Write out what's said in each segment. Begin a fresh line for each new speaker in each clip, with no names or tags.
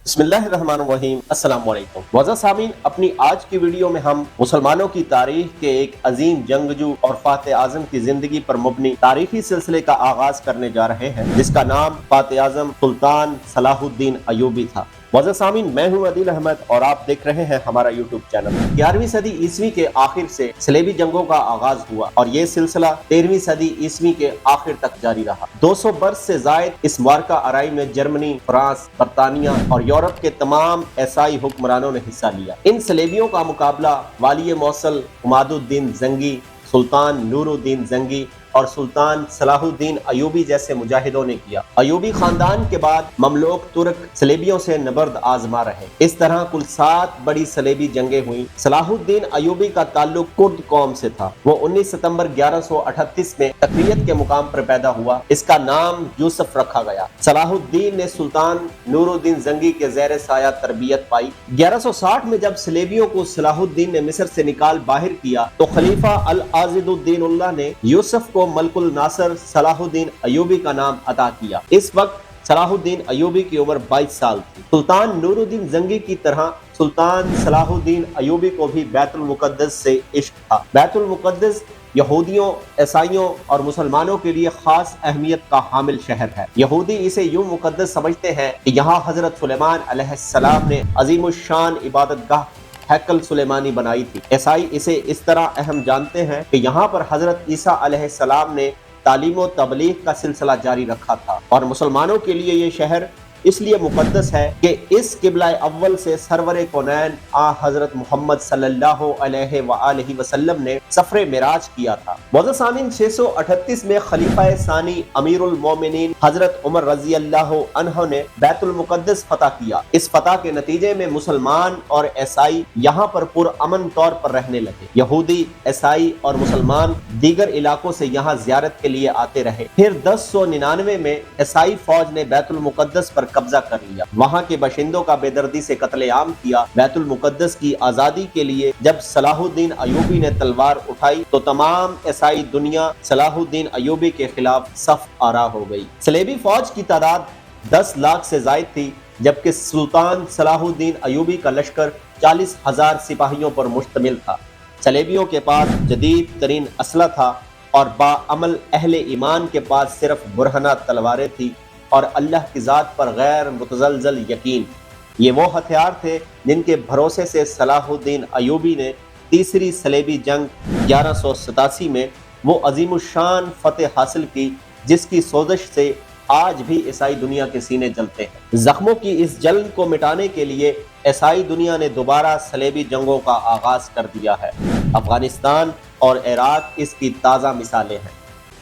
बिस्मिल्लाहिर्रहमानिर्रहीम। अस्सलाम वालेकुम। मुअज़्ज़ज़ सामीन, अपनी आज की वीडियो में हम मुसलमानों की तारीख के एक अजीम जंगजू और फातिह आज़म की जिंदगी पर मुबनी तारीखी सिलसिले का आगाज करने जा रहे हैं, जिसका नाम फातिह आज़म सुल्तान सलाहुद्दीन अय्यूबी था। मुअज़्ज़ज़ सामीन, मैं हूं अदील अहमद और आप देख रहे हैं हमारा यूट्यूब चैनल। 11वीं सदी ईस्वी के आखिर से सलेबी जंगों का आगाज हुआ और ये सिलसिला 13वीं सदी ईस्वी के आखिर तक जारी रहा। 200 बरस से जायद इस मार्का आराई में जर्मनी, फ्रांस, बरतानिया और यूरोप के तमाम ईसाई हुक्मरानों ने हिस्सा लिया। इन सलेबियों का मुकाबला वाली मौसल उमादुद्दीन जंगी, सुल्तान नूरुद्दीन जंगी और सुल्तान सलाहुद्दीन अय्यूबी जैसे मुजाहिदों ने किया। अय्यूबी खानदान के बाद ममलूक तुर्क सलेबियों से नबर्द आजमा रहे। इस तरह कुल 7 बड़ी सलेबी जंगें हुई। सलाहुद्दीन अय्यूबी का ताल्लुक कुर्द कौम से था। वो 19 सितंबर 1138 में तकरियत के मुकाम पर पैदा हुआ। इसका नाम यूसुफ रखा गया। सलाहुद्दीन ने सुल्तान नूरुद्दीन जंगी के ज़ेर साया तरबियत पाई। 1160 में जब सलेबियों को सलाहुद्दीन ने मिस्र से निकाल बाहर किया तो खलीफा अल आज़िदुद्दीनुल्लाह ने यूसुफ को मलकुल नासर सलाहुद्दीन अय्यूबी का नाम अता किया। इस वक्त सलाहुद्दीन अय्यूबी की उम्र 22 साल थी। सुल्तान नूरुद्दीन जंगी की तरह सुल्तान सलाहुद्दीन अय्यूबी को भी बैतुल मुक़द्दस से इश्क था। बैतुल मुक़द्दस यहूदियों, ईसाइयों और मुसलमानों के लिए खास अहमियत का हामिल शहर है। यहूदी इसे यूं मुक़द्दस समझते हैं कि यहाँ हजरत सुलेमान अलैहिस्सलाम ने अजीमुश्शान इबादतगाह हैकल सुलेमानी बनाई थी। ईसाई इसे इस तरह अहम जानते हैं कि यहाँ पर हजरत ईसा अलैहिस्सलाम ने तालीम व तबलीग का सिलसिला जारी रखा था। और मुसलमानों के लिए ये शहर इसलिए मुक़द्दस है कि इस किबला अव्वल से सरवर कौनैन आ हजरत मोहम्मद सल्लल्लाहु अलैहि वसल्लम ने सफरे मिराज किया था। मुअज़्ज़ज़ सामीन, 638 में खलीफा सानी अमीरुल मोमिनीन हजरत उमर रज़ी अल्लाह अन्हु ने बैतुल मुक़द्दस फतह किया। इस फतह के नतीजे में मुसलमान और ईसाई यहाँ पर पुरअमन तौर पर रहने लगे। यहूदी, ईसाई और मुसलमान दीगर इलाकों से यहाँ ज़ियारत के लिए आते रहे। फिर 1099 में ईसाई फौज ने बैतुल मुक़द्दस पर कब्जा कर लिया। वहां के बाशिंदों का बेदर्दी से कत्लेआम किया। बैतुल मुक़द्दस की आजादी के लिए जब सलाहुद्दीन अय्यूबी ने तलवार उठाई तो तमाम ईसाई दुनिया सलाहुद्दीन अय्यूबी के खिलाफ सफ आरा हो गई। सलेबी फौज की तादाद 10 लाख से जायद थी, जबकि सुल्तान सलाहुद्दीन अय्यूबी का लश्कर 40,000 सिपाहियों पर मुश्तमिल था। सलेबियों के पास जदीद तरीन असला था और बाअमल अहले ईमान के पास सिर्फ बुरहना तलवारें थी और अल्लाह की ज़ात पर गैर मुतज़लज़ल यकीन। ये वो हथियार थे जिनके भरोसे से सलाहुद्दीन अय्यूबी ने तीसरी सलेबी जंग 1187 में वो अजीमुशान फतेह हासिल की, जिसकी सोजश से आज भी ईसाई दुनिया के सीने जलते हैं। जख्मों की इस जलन को मिटाने के लिए ईसाई दुनिया ने दोबारा सलेबी जंगों का आगाज कर दिया है। अफगानिस्तान और इराक इसकी ताज़ा मिसालें हैं।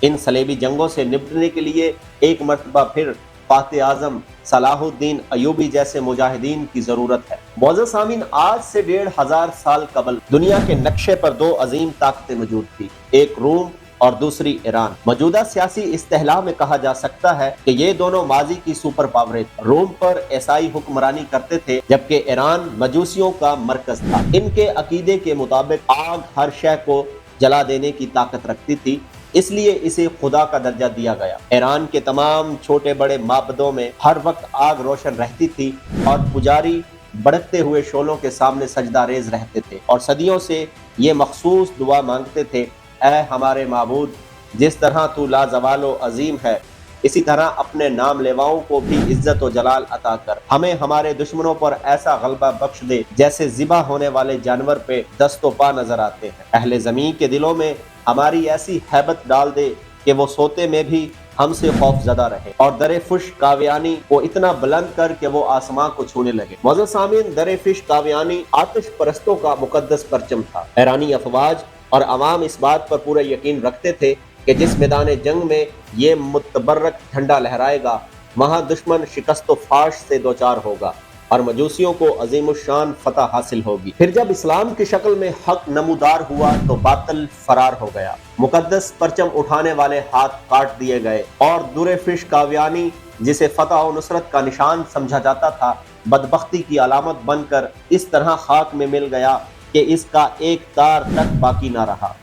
इन सलेबी जंगों से निपटने के लिए एक मरतबा फिर फातिह आज़म सलाहुद्दीन अय्यूबी जैसे मुजाहिदीन की जरूरत है। मुअज़्ज़ज़ सामीन, आज से 1500 साल कबल दुनिया के नक्शे पर 2 अजीम ताकतें मौजूद थी, एक रूम और दूसरी ईरान। मौजूदा सियासी इस्तेहला में कहा जा सकता है कि ये दोनों माजी की सुपर पावरें थी। रोम पर ईसाई हुक्मरानी करते थे, जबकि ईरान मजूसियों का मरकज था। इनके अकीदे के मुताबिक आग हर शय को जला देने की ताकत रखती थी, इसलिए इसे खुदा का दर्जा दिया गया। ईरान के तमाम छोटे बड़े माबदों में हर वक्त आग रोशन रहती थी और पुजारी भड़कते हुए शोलों के सामने सजदा रेज रहते थे और सदियों से ये मखसूस दुआ मांगते थे, ऐ हमारे माबूद, जिस तरह तू लाजवालो अजीम है, इसी तरह अपने नाम लेवाओं को भी इज्जत और जलाल अता कर। हमें हमारे दुश्मनों पर ऐसा गलबा बख्श दे जैसे ज़िबा होने वाले जानवर पे दस्तो पा नजर आते हैं। अहले ज़मीन के दिलों में हमारी ऐसी हैबत डाल दे कि वो सोते में भी हमसे खौफजदा रहे और दरे फुश काव्यानी को इतना बुलंद कर कि वो आसमां को छूने लगे। मुअज़्ज़ज़ सामीन, दरे फिश काव्यानी आतिश परस्तों का मुकद्दस परचम था। ईरानी अफवाज और अवाम इस बात पर पूरा यकीन रखते थे कि जिस मैदान जंग में ये मुतबर्रक झंडा लहराएगा वहाँ दुश्मन शिकस्त फाश से दो चार होगा और मजूसियों को अजीमुशान फतह हासिल होगी। फिर जब इस्लाम की शक्ल में हक नमूदार हुआ तो बातिल फरार हो गया। मुकद्दस परचम उठाने वाले हाथ काट दिए गए और दुरे फिश काव्यानी, जिसे फतह और नुसरत का निशान समझा जाता था, बदबख्ती की अलामत बनकर इस तरह खाक में मिल गया कि इसका एक तार तक बाकी ना रहा।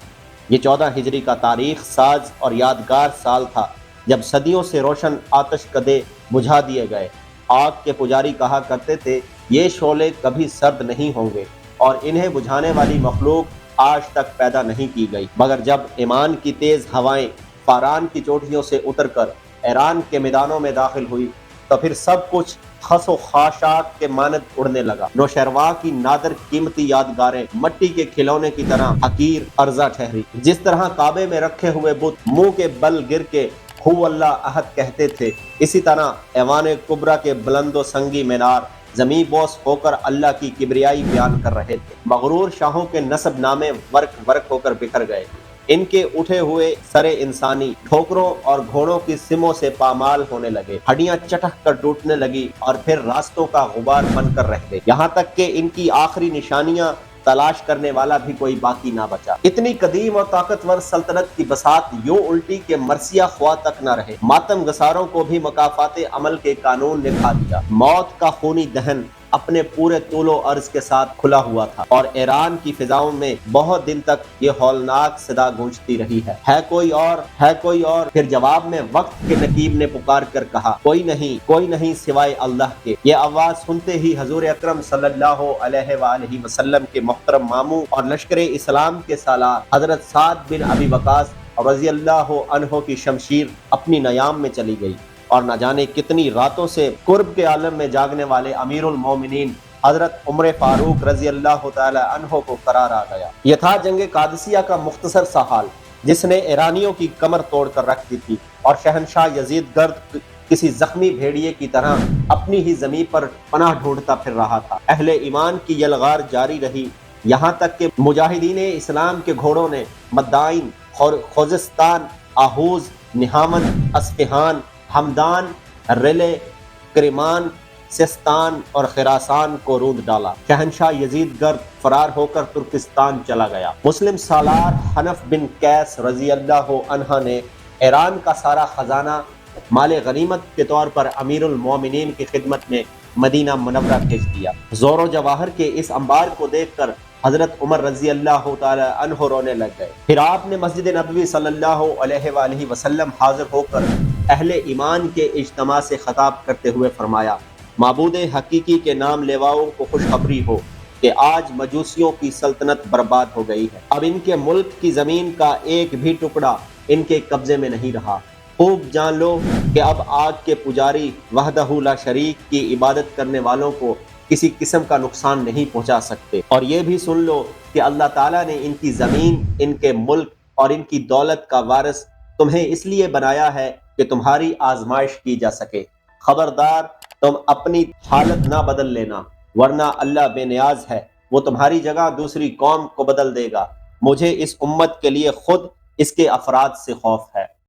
ये 14 हिजरी का तारीख साज और यादगार साल था जब सदियों से रोशन आतिश कदे बुझा दिए गए آگ کے پجاری کہا کرتے تھے یہ شعلے کبھی سرد نہیں ہوں گے اور انہیں بجھانے والی مخلوق آج تک پیدا نہیں کی گئی، مگر جب ایمان کی تیز ہوائیں فاران کی چوٹیوں سے اتر کر ایران کے میدانوں میں داخل ہوئی تو پھر سب کچھ خس و خاشاک کے مانند اڑنے لگا۔ نوشہروا کی نادر قیمتی یادگاریں مٹی کے کھلونے کی طرح حقیر عرضہ ٹھہری۔ جس طرح کعبے میں رکھے ہوئے بت منہ کے بل گر کے ہو اللہ احد کہتے تھے، اسی طرح ایوان کبریٰ کے بلند و سنگی مینار زمیں بوس ہو کر اللہ کی کبریائی بیان کر رہے تھے۔ مغرور شاہوں کے نسب نامے ورق ورق ہو کر بکھر گئے، ان کے اٹھے ہوئے سر انسانی ٹھوکروں اور گھوڑوں کی سموں سے پامال ہونے لگے، ہڈیاں چٹک کر ٹوٹنے لگی اور پھر راستوں کا غبار بن کر رہ گئے، یہاں تک کہ ان کی آخری نشانیاں تلاش کرنے والا بھی کوئی باقی نہ بچا۔ اتنی قدیم اور طاقتور سلطنت کی بساط یوں الٹی کہ مرثیہ خواہ تک نہ رہے۔ ماتم گساروں کو بھی مکافات عمل کے قانون نے کھا دیا۔ موت کا خونی دہن اپنے پورے طول و عرض کے ساتھ کھلا ہوا تھا اور ایران کی فضاؤں میں بہت دن تک یہ ہولناک صدا گونجتی رہی ہے کوئی اور، ہے کوئی اور۔ پھر جواب میں وقت کے نقیب نے پکار کر کہا، کوئی نہیں سوائے اللہ کے۔ یہ آواز سنتے ہی حضور اکرم صلی اللہ علیہ وآلہ وسلم کے محترم ماموں اور لشکر اسلام کے سالار حضرت سعد بن ابی وقاص رضی اللہ عنہ کی شمشیر اپنی نیام میں چلی گئی اور نہ جانے کتنی راتوں سے قرب کے عالم میں جاگنے والے امیر المومنین حضرت عمر فاروق رضی اللہ تعالی عنہ کو قرار آ گیا۔ یہ تھا جنگ قادسیہ کا مختصر سا حال جس نے ایرانیوں کی کمر توڑ کر رکھ دی تھی اور شہنشاہ یزید گرد کسی زخمی بھیڑیے کی طرح اپنی ہی زمین پر پناہ ڈھونڈتا پھر رہا تھا۔ اہل ایمان کی یلغار جاری رہی یہاں تک کہ مجاہدین اسلام کے گھوڑوں نے مدائن، خوزستان، آہوز، نہامن، اصفہان، ہمدان، رلے، کرمان، سستان اور خراسان کو روند ڈالا۔ شہنشاہ یزید گرد فرار ہو کر ترکستان چلا گیا۔ مسلم سالار حنف بن قیس رضی اللہ عنہ نے ایران کا سارا خزانہ مال غنیمت کے طور پر امیر المومنین کی خدمت میں مدینہ منورہ بھیج دیا۔ زور و جواہر کے اس انبار کو دیکھ کر حضرت عمر رضی اللہ تعالی عنہ رونے لگ گئے۔ پھر آپ نے مسجد نبوی صلی اللہ علیہ وآلہ وسلم حاضر ہو کر اہل ایمان کے اجتماع سے خطاب کرتے ہوئے فرمایا، معبود حقیقی کے نام لیواؤں کو خوشخبری ہو کہ آج مجوسیوں کی سلطنت برباد ہو گئی ہے۔ اب ان کے ملک کی زمین کا ایک بھی ٹکڑا ان کے قبضے میں نہیں رہا۔ خوب جان لو کہ اب آگ کے پجاری وحدہ لا شریک کی عبادت کرنے والوں کو کسی قسم کا نقصان نہیں پہنچا سکتے، اور یہ بھی سن لو کہ اللہ تعالیٰ نے ان کی زمین، ان کے ملک اور ان کی دولت کا وارث تمہیں اس لیے بنایا ہے کہ تمہاری آزمائش کی جا سکے۔ خبردار تم اپنی حالت نہ بدل لینا، ورنہ اللہ بے نیاز ہے، وہ تمہاری جگہ دوسری قوم کو بدل دے گا۔ مجھے اس امت کے لیے خود اس کے افراد سے خوف ہے۔